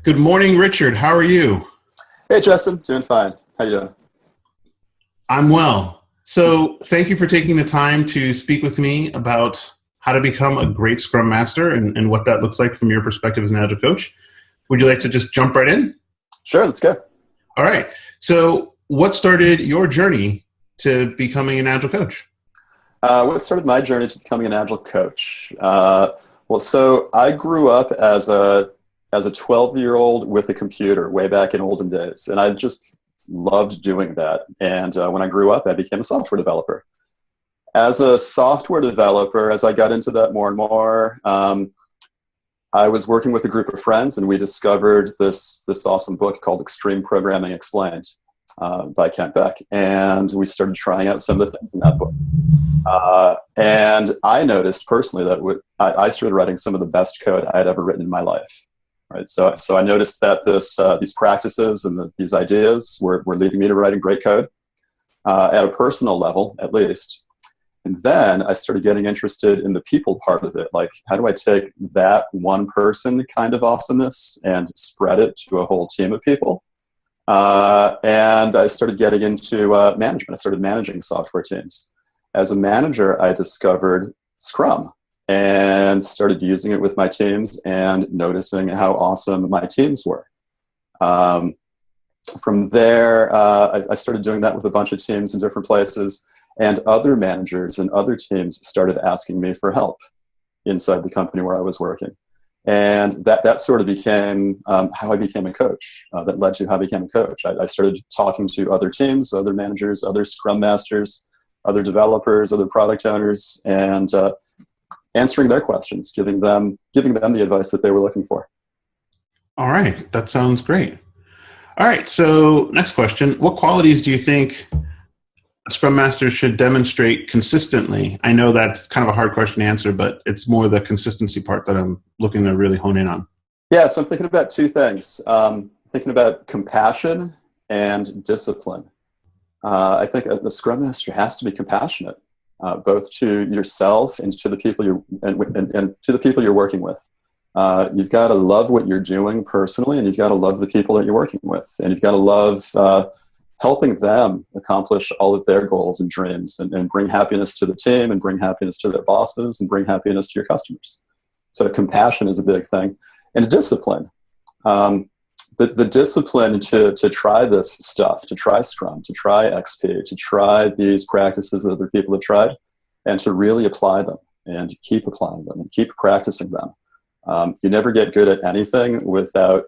Good morning, Richard. How are you? Hey, Justin. Doing fine. How you doing? I'm well. So, thank you for taking the time to speak with me about how to become a great Scrum Master and what that looks like from your perspective as an Agile coach. Would you like to just jump right in? Sure, let's go. All right. So, what started your journey to becoming an Agile coach? What started my journey to becoming an Agile coach? So I grew up as a 12-year-old with a computer way back in olden days, and I just loved doing that. And when I grew up, I became a software developer. As a software developer, as I got into that more and more, I was working with a group of friends, and we discovered this awesome book called Extreme Programming Explained by Kent Beck, and we started trying out some of the things in that book. And I noticed personally that I started writing some of the best code I had ever written in my life. Right, so I noticed that these practices and these ideas were leading me to writing great code at a personal level, at least. And then I started getting interested in the people part of it. Like, how do I take that one person kind of awesomeness and spread it to a whole team of people? And I started getting into management. I started managing software teams. As a manager, I discovered Scrum and started using it with my teams and noticing how awesome my teams were. From there, I started doing that with a bunch of teams in different places, and other managers and other teams started asking me for help inside the company where I was working. And that sort of became how I became a coach. That led to how I became a coach. I started talking to other teams, other managers, other Scrum Masters, other developers, other product owners, and answering their questions, giving them the advice that they were looking for. All right. That sounds great. All right. So, next question. What qualities do you think a Scrum Master should demonstrate consistently? I know that's kind of a hard question to answer, but it's more the consistency part that I'm looking to really hone in on. Yeah, so I'm thinking about two things. Thinking about compassion and discipline. I think the Scrum Master has to be compassionate, both to yourself and to the people and to the people you're working with. You've got to love what you're doing personally, and you've got to love the people that you're working with, and you've got to love helping them accomplish all of their goals and dreams, and bring happiness to the team, and bring happiness to their bosses, and bring happiness to your customers. So compassion is a big thing, and discipline. The discipline to try this stuff, to try Scrum, to try XP, to try these practices that other people have tried, and to really apply them, and keep applying them, and keep practicing them. You never get good at anything without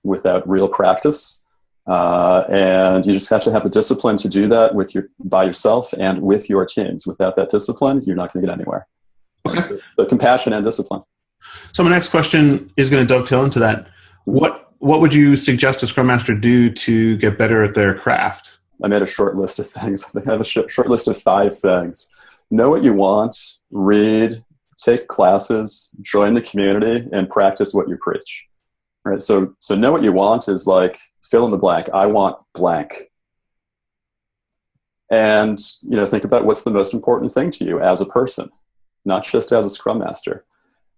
real practice, and you just have to have the discipline to do that by yourself and with your teams. Without that discipline, you're not going to get anywhere. Okay. So compassion and discipline. So my next question is going to dovetail into that. What would you suggest a Scrum Master do to get better at their craft? I made a short list of things. I think I have a short list of 5 things. Know what you want, read, take classes, join the community, and practice what you preach. Right? So know what you want is like, fill in the blank. I want blank. And think about what's the most important thing to you as a person, not just as a Scrum Master.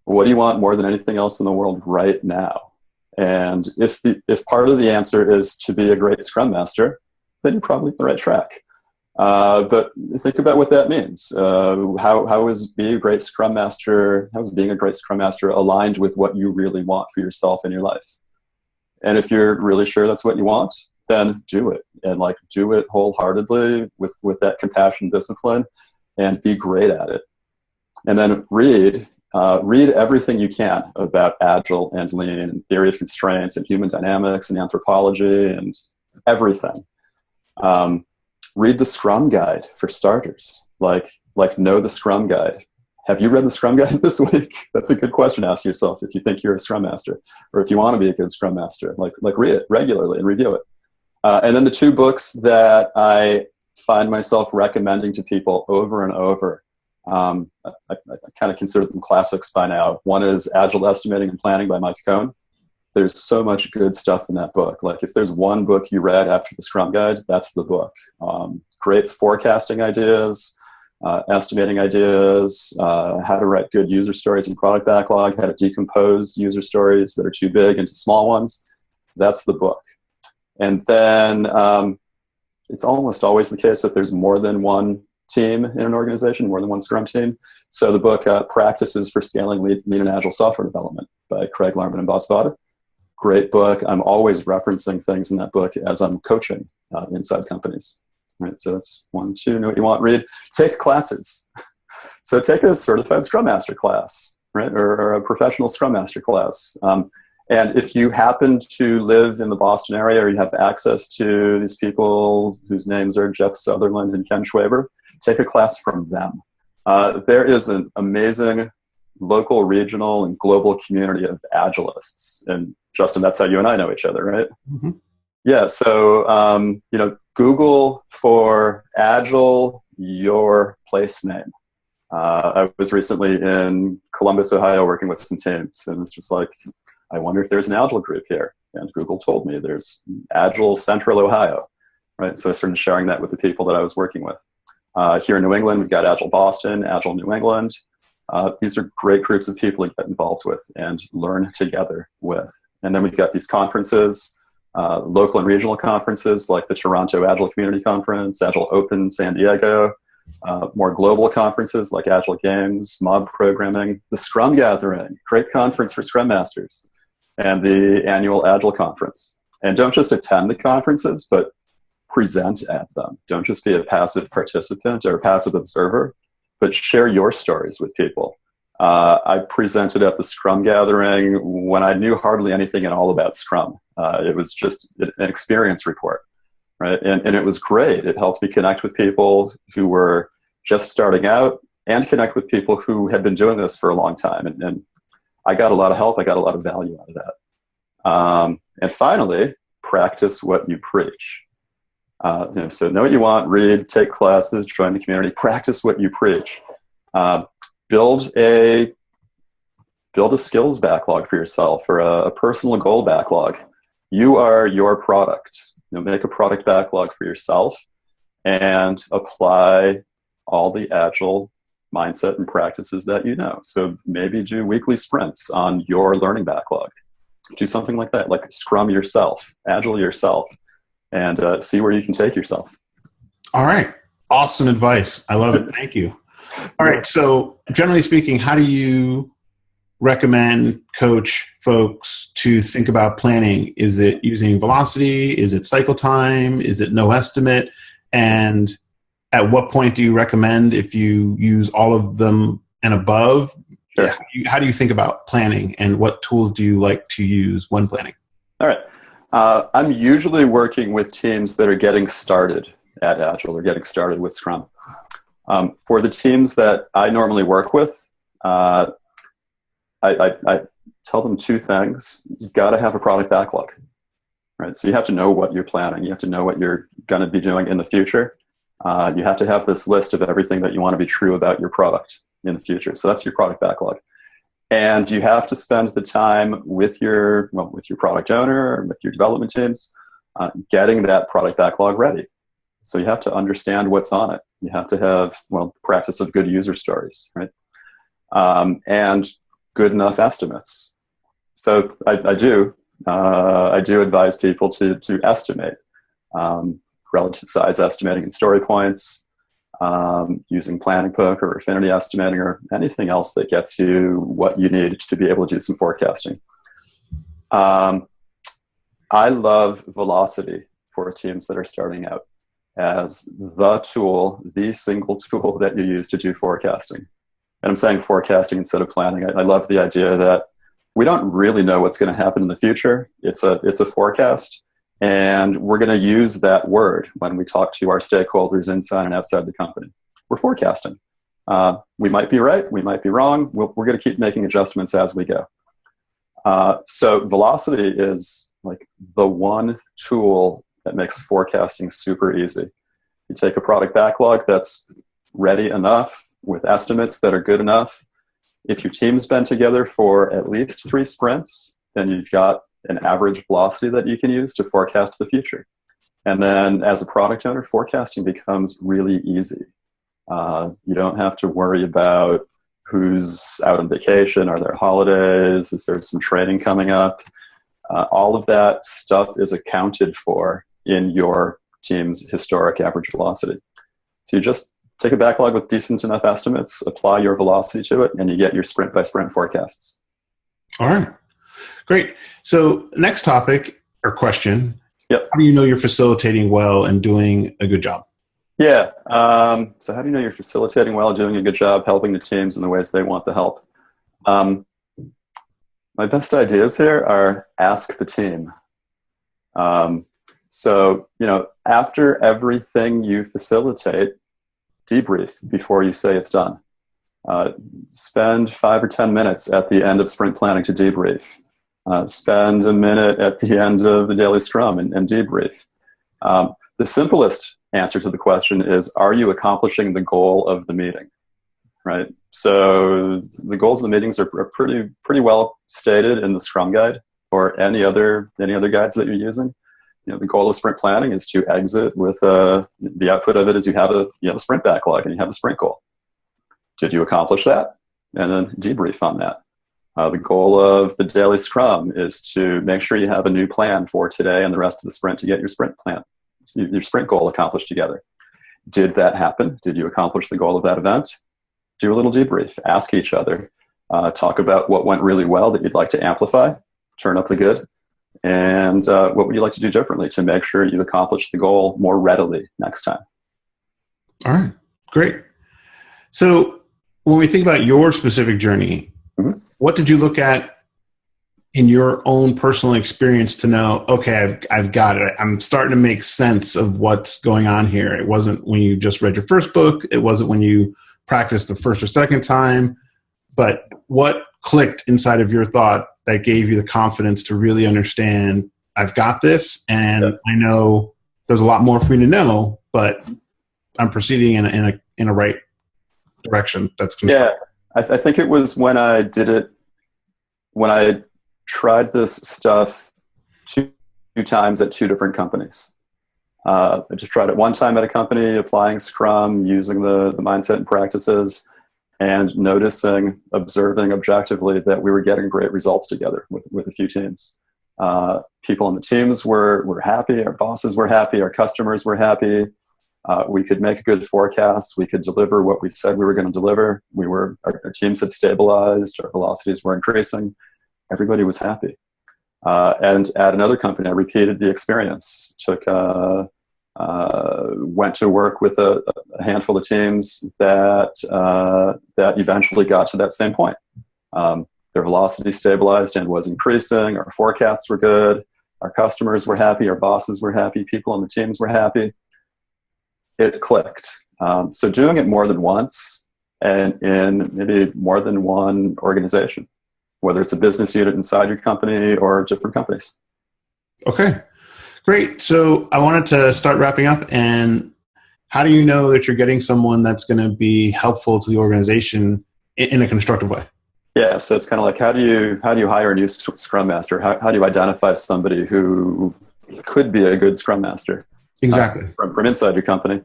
What do you want more than anything else in the world right now? And if part of the answer is to be a great Scrum Master, then you're probably on the right track. But think about what that means. How is being a great Scrum Master aligned with what you really want for yourself in your life? And if you're really sure that's what you want, then do it, and do it wholeheartedly with that compassion, discipline, and be great at it. And then read everything you can about Agile and Lean and theory of constraints and human dynamics and anthropology and everything. Read the Scrum Guide for starters. Know the Scrum Guide. Have you read the Scrum Guide this week? That's a good question to ask yourself if you think you're a Scrum Master, or if you want to be a good Scrum Master. Read it regularly and review it. And then the 2 books that I find myself recommending to people over and over, I kind of consider them classics by now. One is Agile Estimating and Planning by Mike Cohn. There's so much good stuff in that book. If there's one book you read after the Scrum Guide, that's the book. Great forecasting ideas, estimating ideas, how to write good user stories in product backlog, how to decompose user stories that are too big into small ones. That's the book. And then it's almost always the case that there's more than one team in an organization, more than one Scrum team. So the book, Practices for Scaling Lean and Agile Software Development by Craig Larman and Bas Vodde. Great book. I'm always referencing things in that book as I'm coaching inside companies. Right, so that's 1, 2, know what you want, read. Take classes. So take a certified Scrum Master class, right, or a professional Scrum Master class. And if you happen to live in the Boston area or you have access to these people whose names are Jeff Sutherland and Ken Schwaber, take a class from them. There is an amazing local, regional, and global community of Agilists. And Justin, that's how you and I know each other, right? Mm-hmm. Yeah, so, Google for Agile, your place name. I was recently in Columbus, Ohio, working with some teams, and it's just like, I wonder if there's an Agile group here. And Google told me there's Agile Central Ohio, right? So I started sharing that with the people that I was working with. Here in New England, we've got Agile Boston, Agile New England. These are great groups of people to get involved with and learn together with. And then we've got these conferences, local and regional conferences like the Toronto Agile Community Conference, Agile Open San Diego, more global conferences like Agile Games, Mob Programming, the Scrum Gathering, great conference for Scrum Masters, and the annual Agile Conference. And don't just attend the conferences, but present at them. Don't just be a passive participant or a passive observer, but share your stories with people. I presented at the Scrum Gathering when I knew hardly anything at all about Scrum. It was just an experience report, right? And it was great. It helped me connect with people who were just starting out and connect with people who had been doing this for a long time. And I got a lot of help. I got a lot of value out of that. And finally, practice what you preach. So know what you want, read, take classes, join the community, practice what you preach. Build a skills backlog for yourself or a personal goal backlog. You are your product. Make a product backlog for yourself and apply all the Agile mindset and practices that you know. So maybe do weekly sprints on your learning backlog. Do something like that, like Scrum yourself, Agile yourself, and see where you can take yourself. All right. Awesome advice. I love it. Thank you. All right. So generally speaking, how do you recommend, coach folks to think about planning? Is it using velocity? Is it cycle time? Is it no estimate? And at what point do you recommend, if you use all of them and above, Sure. How do you think about planning, and what tools do you like to use when planning? All right. I'm usually working with teams that are getting started at Agile or getting started with Scrum. For the teams that I normally work with, I tell them two things. You've got to have a product backlog, right? So you have to know what you're planning. You have to know what you're going to be doing in the future. You have to have this list of everything that you want to be true about your product in the future. So that's your product backlog. And you have to spend the time with your product owner or with your development teams getting that product backlog ready. So you have to understand what's on it. You have to have, practice of good user stories, right? And good enough estimates. So I do advise people to estimate relative size estimating and story points, using Planning Book or Affinity Estimating or anything else that gets you what you need to be able to do some forecasting. I love Velocity for teams that are starting out as the single tool that you use to do forecasting. And I'm saying forecasting instead of planning. I love the idea that we don't really know what's going to happen in the future. It's a forecast. And we're going to use that word when we talk to our stakeholders inside and outside the company. We're forecasting. We might be right. We might be wrong. We're going to keep making adjustments as we go. So Velocity is like the one tool that makes forecasting super easy. You take a product backlog that's ready enough with estimates that are good enough. If your team's been together for at least 3 sprints, then you've got an average velocity that you can use to forecast the future. And then as a product owner, forecasting becomes really easy. You don't have to worry about who's out on vacation. Are there holidays? Is there some training coming up? All of that stuff is accounted for in your team's historic average velocity. So you just take a backlog with decent enough estimates, apply your velocity to it, and you get your sprint by sprint forecasts. All right. Great. So next topic or question. Yep. How do you know you're facilitating well and doing a good job? Yeah. So how do you know you're facilitating well, doing a good job, helping the teams in the ways they want the help? My best ideas here are ask the team. So, after everything you facilitate, debrief before you say it's done. Spend 5 or 10 minutes at the end of sprint planning to debrief. Spend a minute at the end of the daily scrum and debrief. The simplest answer to the question is, are you accomplishing the goal of the meeting? Right? So the goals of the meetings are pretty well stated in the Scrum Guide or any other guides that you're using. The goal of sprint planning is to exit with the output of it is you have a sprint backlog and you have a sprint goal. Did you accomplish that? And then debrief on that. The goal of the daily scrum is to make sure you have a new plan for today and the rest of the sprint to get your sprint goal accomplished together. Did that happen? Did you accomplish the goal of that event? Do a little debrief. Ask each other. Talk about what went really well that you'd like to amplify. Turn up the good. And what would you like to do differently to make sure you accomplish the goal more readily next time? All right, great. So when we think about your specific journey, what did you look at in your own personal experience to know, okay, I've got it. I'm starting to make sense of what's going on here. It wasn't when you just read your first book. It wasn't when you practiced the first or second time. But what clicked inside of your thought that gave you the confidence to really understand, I've got this, and I know there's a lot more for me to know, but I'm proceeding in a right direction. That's constructive. Yeah, I think it was when I did it, when I tried this stuff two times at 2 different companies. I just tried it one time at a company, applying Scrum, using the mindset and practices, and observing objectively that we were getting great results together with a few teams. People on the teams were happy, our bosses were happy, our customers were happy. We could make a good forecast. We could deliver what we said we were going to deliver. Our teams had stabilized, our velocities were increasing. Everybody was happy. And at another company, I repeated the experience. Went to work with a handful of teams that eventually got to that same point. Their velocity stabilized and was increasing. Our forecasts were good. Our customers were happy. Our bosses were happy. People on the teams were happy. It clicked. So doing it more than once and in maybe more than one organization, whether it's a business unit inside your company or different companies. Okay. Great. So I wanted to start wrapping up. And how do you know that you're getting someone that's going to be helpful to the organization in a constructive way? Yeah. So it's kind of like, how do you hire a new Scrum Master? How do you identify somebody who could be a good Scrum Master? Exactly. From inside your company.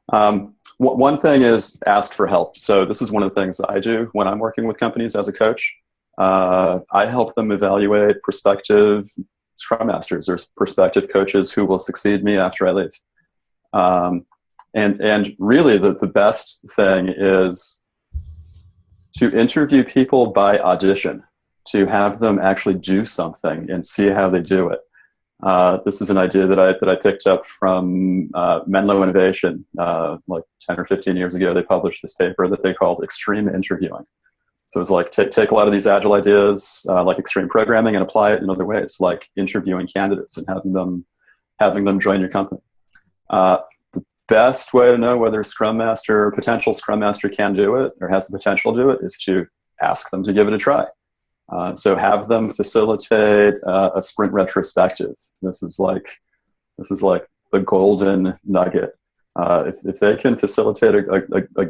One thing is ask for help. So this is one of the things that I do when I'm working with companies as a coach. I help them evaluate prospective Scrum Masters or prospective coaches who will succeed me after I leave. And really the best thing is to interview people by audition, to have them actually do something and see how they do it. This is an idea that I picked up from Menlo Innovation. Like 10 or 15 years ago, they published this paper that they called extreme interviewing. So it's like take a lot of these agile ideas, like extreme programming, and apply it in other ways, like interviewing candidates and having them join your company. The best way to know whether a Scrum Master or potential Scrum Master can do it or has the potential to do it is to ask them to give it a try. So have them facilitate a sprint retrospective. This is like the golden nugget. If they can facilitate a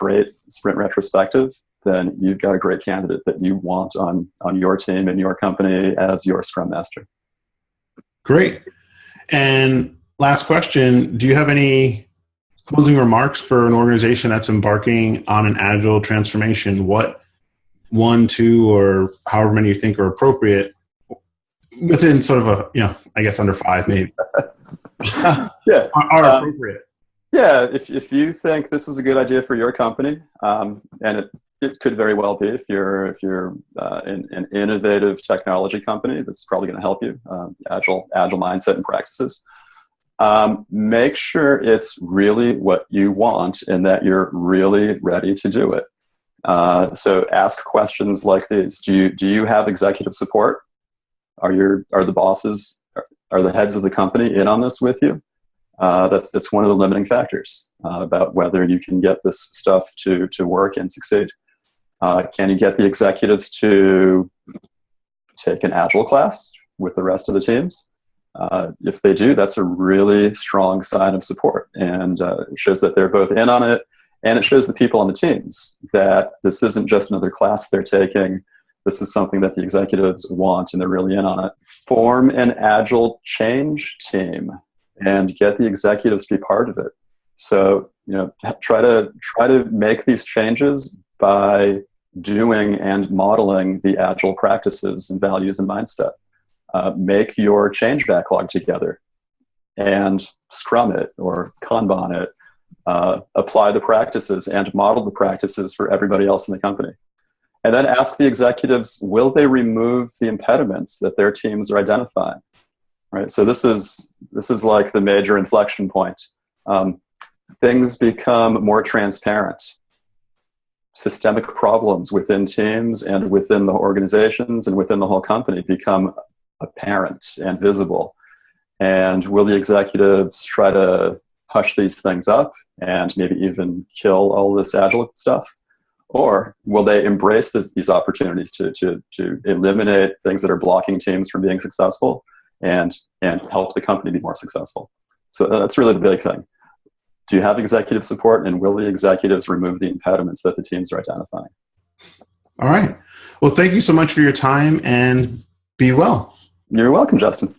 great sprint retrospective, then you've got a great candidate that you want on your team and your company as your Scrum Master. Great. And last question, do you have any closing remarks for an organization that's embarking on an agile transformation, what one, two, or however many you think are appropriate within sort of a, I guess under 5 maybe, Yeah. are appropriate? Yeah, if you think this is a good idea for your company, and it could very well be if you're an innovative technology company that's probably going to help you, agile mindset and practices. Make sure it's really what you want and that you're really ready to do it. So ask questions like these: Do you have executive support? Are the bosses, are the heads of the company in on this with you? That's one of the limiting factors about whether you can get this stuff to work and succeed. Can you get the executives to take an agile class with the rest of the teams? If they do, that's a really strong sign of support, and it shows that they're both in on it, and it shows the people on the teams that this isn't just another class they're taking. This is something that the executives want, and they're really in on it. Form an agile change team and get the executives to be part of it. So, try to make these changes by doing and modeling the agile practices and values and mindset. Make your change backlog together and scrum it or Kanban it. Apply the practices and model the practices for everybody else in the company. And then ask the executives, will they remove the impediments that their teams are identifying? Right. So this is like the major inflection point. Things become more transparent. Systemic problems within teams and within the organizations and within the whole company become apparent and visible. And will the executives try to hush these things up and maybe even kill all this agile stuff? Or will they embrace these opportunities to eliminate things that are blocking teams from being successful and help the company be more successful? So that's really the big thing. Do you have executive support, and will the executives remove the impediments that the teams are identifying? All right. Well, thank you so much for your time, and be well. You're welcome, Justin.